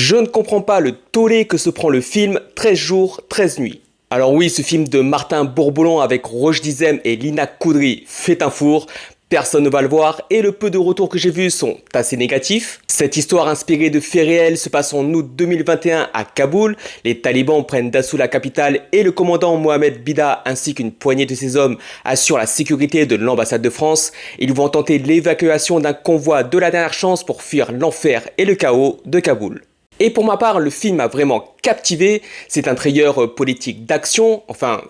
Je ne comprends pas le tollé que se prend le film 13 jours, 13 nuits. Alors oui, ce film de Martin Bourboulon avec Roche Dizem et Lina Koudry fait un four. Personne ne va le voir et le peu de retours que j'ai vus sont assez négatifs. Cette histoire inspirée de faits réels se passe en août 2021 à Kaboul. Les talibans prennent d'assaut la capitale et le commandant Mohamed Bida ainsi qu'une poignée de ses hommes assurent la sécurité de l'ambassade de France. Ils vont tenter l'évacuation d'un convoi de la dernière chance pour fuir l'enfer et le chaos de Kaboul. Et pour ma part, le film m'a vraiment captivé. C'est un thriller politique d'action,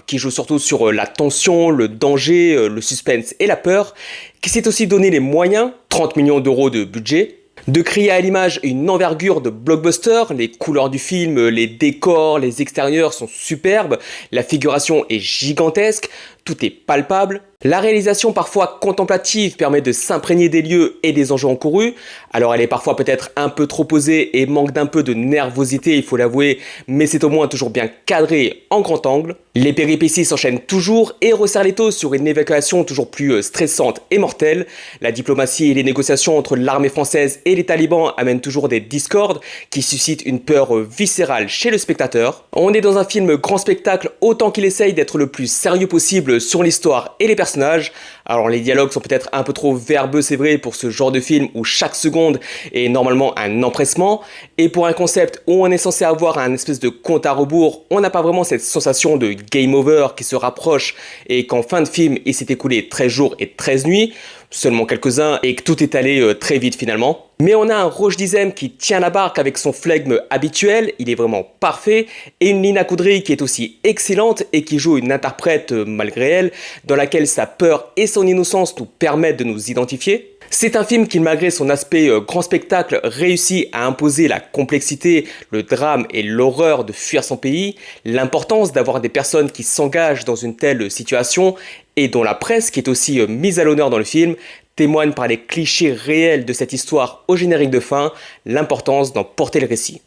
qui joue surtout sur la tension, le danger, le suspense et la peur, qui s'est aussi donné les moyens, 30 millions d'euros de budget, de créer à l'image une envergure de blockbuster. Les couleurs du film, les décors, les extérieurs sont superbes, la figuration est gigantesque, tout est palpable. La réalisation parfois contemplative permet de s'imprégner des lieux et des enjeux encourus. Alors elle est parfois peut-être un peu trop posée et manque d'un peu de nervosité, il faut l'avouer, mais c'est au moins toujours bien cadré en grand angle. Les péripéties s'enchaînent toujours et resserrent les taux sur une évacuation toujours plus stressante et mortelle. La diplomatie et les négociations entre l'armée française et les talibans amènent toujours des discordes qui suscitent une peur viscérale chez le spectateur. On est dans un film grand spectacle autant qu'il essaye d'être le plus sérieux possible sur l'histoire et les personnages. Alors les dialogues sont peut-être un peu trop verbeux, c'est vrai, pour ce genre de film où chaque seconde est normalement un empressement. Et pour un concept où on est censé avoir un espèce de compte à rebours, on n'a pas vraiment cette sensation de game over qui se rapproche et qu'en fin de film il s'est écoulé 13 jours et 13 nuits, seulement quelques-uns, et que tout est allé très vite finalement. Mais on a un Roche Dizem qui tient la barque avec son flegme habituel, il est vraiment parfait, et une Lina Koudry qui est aussi excellente et qui joue une interprète malgré elle, dans laquelle sa peur et son innocence nous permettent de nous identifier. C'est un film qui, malgré son aspect grand spectacle, réussit à imposer la complexité, le drame et l'horreur de fuir son pays, l'importance d'avoir des personnes qui s'engagent dans une telle situation et dont la presse, qui est aussi mise à l'honneur dans le film, témoigne par les clichés réels de cette histoire au générique de fin, l'importance d'en porter le récit.